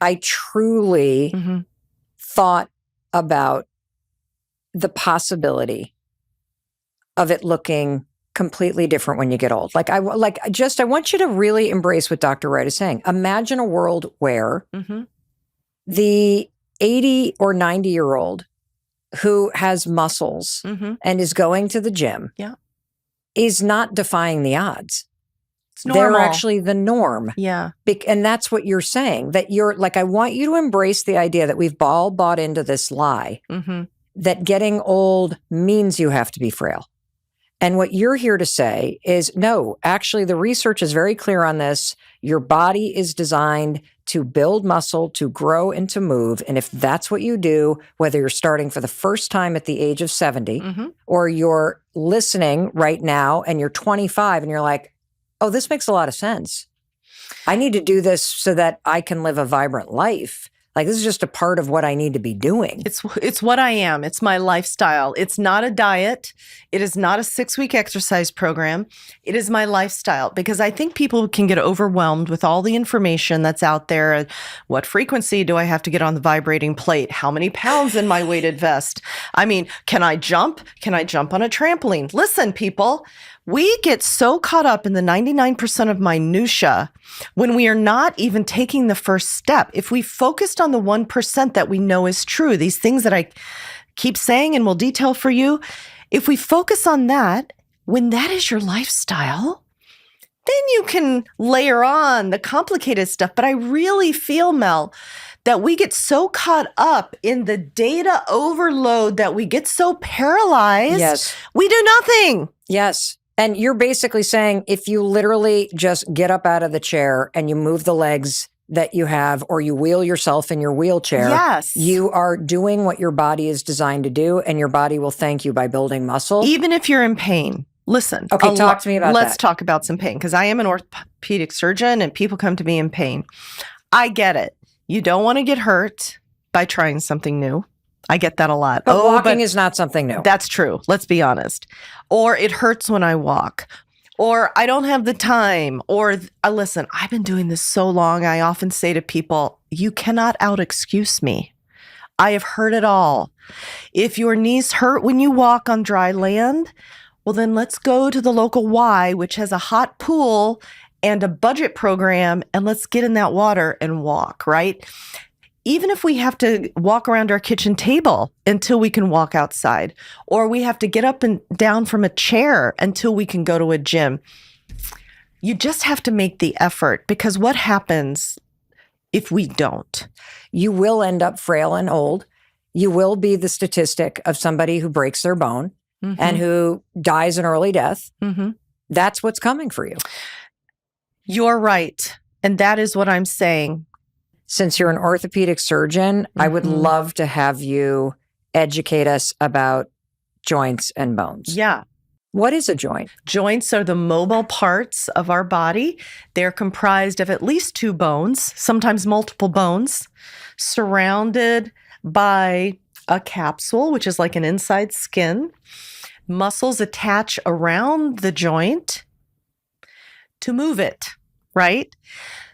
I truly thought about the possibility of it looking completely different when you get old. I want you to really embrace what Dr. Wright is saying. Imagine a world where the 80 or 90-year-old who has muscles and is going to the gym is not defying the odds. It's normal. They're actually the norm. Yeah. And that's what you're saying, that you're like, I want you to embrace the idea that we've all bought into this lie that getting old means you have to be frail. And what you're here to say is, no, actually the research is very clear on this. Your body is designed to build muscle, to grow and to move. And if that's what you do, whether you're starting for the first time at the age of 70 or you're listening right now and you're 25 and you're like, oh, this makes a lot of sense. I need to do this so that I can live a vibrant life. Like, this is just a part of what I need to be doing. It's what I am. It's my lifestyle. It's not a diet. It is not a 6-week exercise program. It is my lifestyle, because I think people can get overwhelmed with all the information that's out there. What frequency do I have to get on the vibrating plate? How many pounds in my weighted vest? I mean, can I jump? Can I jump on a trampoline? Listen, people. We get so caught up in the 99% of minutia when we are not even taking the first step. If we focused on the 1% that we know is true, these things that I keep saying and will detail for you, if we focus on that, when that is your lifestyle, then you can layer on the complicated stuff. But I really feel, Mel, that we get so caught up in the data overload that we get so paralyzed. Yes. We do nothing. Yes. And you're basically saying if you literally just get up out of the chair and you move the legs that you have, or you wheel yourself in your wheelchair, you are doing what your body is designed to do, and your body will thank you by building muscle. Even if you're in pain. Listen. Okay, talk to me about that. Let's talk about some pain, because I am an orthopedic surgeon and people come to me in pain. I get it. You don't want to get hurt by trying something new. I get that a lot. But walking is not something new. That's true. Let's be honest. Or it hurts when I walk. Or I don't have the time. Or listen, I've been doing this so long. I often say to people, you cannot out-excuse me. I have heard it all. If your knees hurt when you walk on dry land, well, then let's go to the local Y, which has a hot pool and a budget program, and let's get in that water and walk, right? Even if we have to walk around our kitchen table until we can walk outside, or we have to get up and down from a chair until we can go to a gym, you just have to make the effort, because what happens if we don't? You will end up frail and old. You will be the statistic of somebody who breaks their bone and who dies an early death. That's what's coming for you. You're right. And that is what I'm saying. Since you're an orthopedic surgeon, I would love to have you educate us about joints and bones. Yeah. What is a joint? Joints are the mobile parts of our body. They're comprised of at least 2 bones, sometimes multiple bones, surrounded by a capsule, which is like an inside skin. Muscles attach around the joint to move it, right?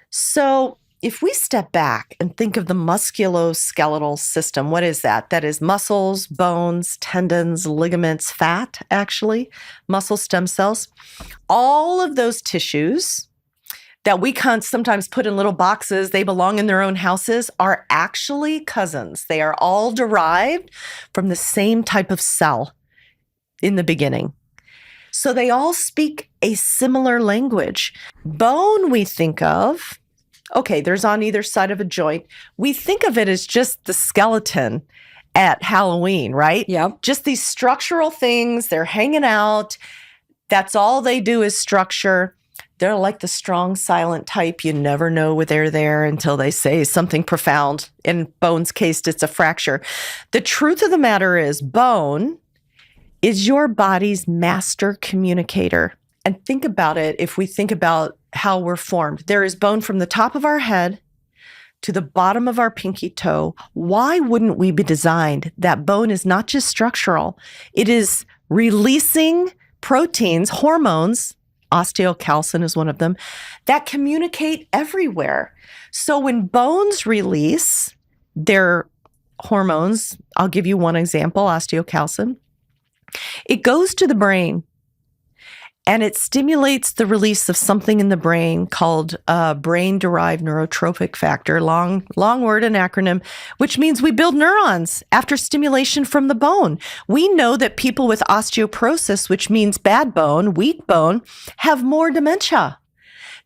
So if we step back and think of the musculoskeletal system, what is that? That is muscles, bones, tendons, ligaments, fat, actually, muscle stem cells. All of those tissues that we can't sometimes put in little boxes, they belong in their own houses, are actually cousins. They are all derived from the same type of cell in the beginning. So they all speak a similar language. Bone we think of, okay, there's on either side of a joint. We think of it as just the skeleton at Halloween, right? Yeah. Just these structural things, they're hanging out. That's all they do is structure. They're like the strong, silent type. You never know they're there until they say something profound. In bone's case, it's a fracture. The truth of the matter is bone is your body's master communicator. And think about it if we think about how we're formed. There is bone from the top of our head to the bottom of our pinky toe. Why wouldn't we be designed that bone is not just structural? It is releasing proteins, hormones osteocalcin is one of them, that communicate everywhere. So when bones release their hormones, I'll give you one example, osteocalcin, it goes to the brain and it stimulates the release of something in the brain called brain-derived neurotrophic factor, long word and acronym, which means we build neurons after stimulation from the bone. We know that people with osteoporosis, which means bad bone, weak bone, have more dementia.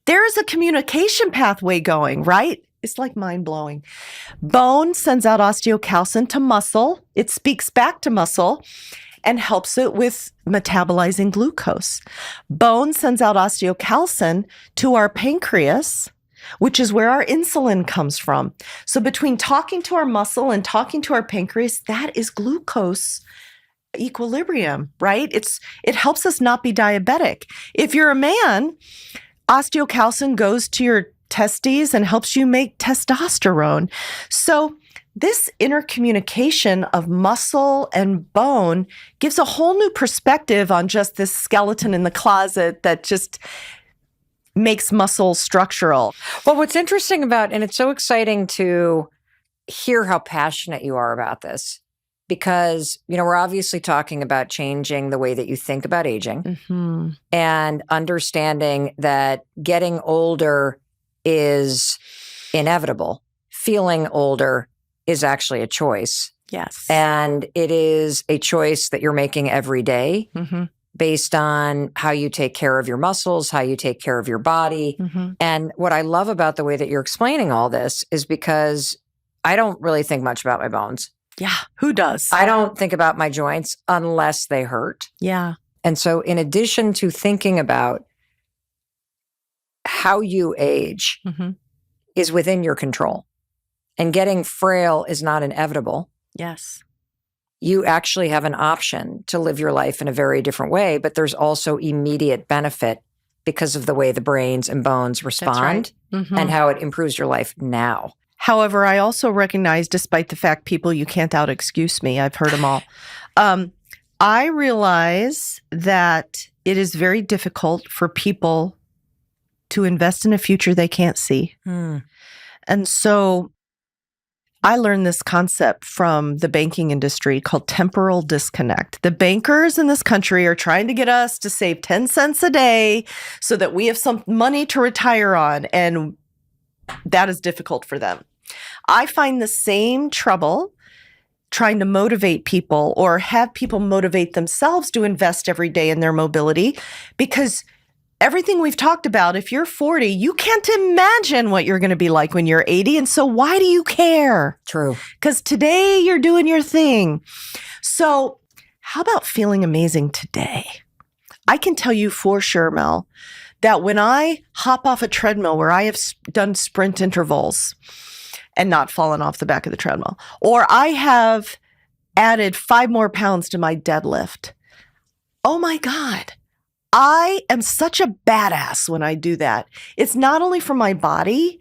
There is a communication pathway going, right? It's like mind-blowing. Bone sends out osteocalcin to muscle. It speaks back to muscle and helps it with metabolizing glucose. Bone sends out osteocalcin to our pancreas, which is where our insulin comes from. So between talking to our muscle and talking to our pancreas, that is glucose equilibrium, right? It helps us not be diabetic. If you're a man, osteocalcin goes to your testes and helps you make testosterone. So this intercommunication of muscle and bone gives a whole new perspective on just this skeleton in the closet that just makes muscle structural. Well, what's interesting about, and it's so exciting to hear how passionate you are about this, because, we're obviously talking about changing the way that you think about aging and understanding that getting older is inevitable. Feeling older is actually a choice. Yes. And it is a choice that you're making every day based on how you take care of your muscles, how you take care of your body. And what I love about the way that you're explaining all this is because I don't really think much about my bones. Yeah. Who does? I don't think about my joints unless they hurt. Yeah. And so in addition to thinking about how you age is within your control. And getting frail is not inevitable. Yes. You actually have an option to live your life in a very different way, but there's also immediate benefit because of the way the brains and bones respond and how it improves your life now. However, I also recognize, despite the fact people, you can't out-excuse me, I've heard them all. I realize that it is very difficult for people to invest in a future they can't see. And so I learned this concept from the banking industry called temporal disconnect. The bankers in this country are trying to get us to save 10 cents a day so that we have some money to retire on, and that is difficult for them. I find the same trouble trying to motivate people or have people motivate themselves to invest every day in their mobility, because everything we've talked about, if you're 40, you can't imagine what you're going to be like when you're 80. And so why do you care? True. Because today you're doing your thing. So how about feeling amazing today? I can tell you for sure, Mel, that when I hop off a treadmill where I have done sprint intervals and not fallen off the back of the treadmill, or I have added 5 more pounds to my deadlift, oh my God, I am such a badass when I do that. It's not only for my body,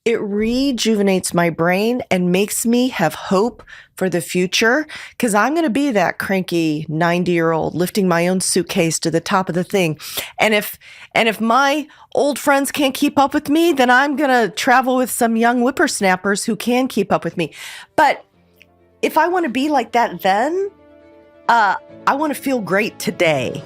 it rejuvenates my brain and makes me have hope for the future, because I'm going to be that cranky 90-year-old lifting my own suitcase to the top of the thing. And if my old friends can't keep up with me, then I'm going to travel with some young whippersnappers who can keep up with me. But if I want to be like that then, I want to feel great today.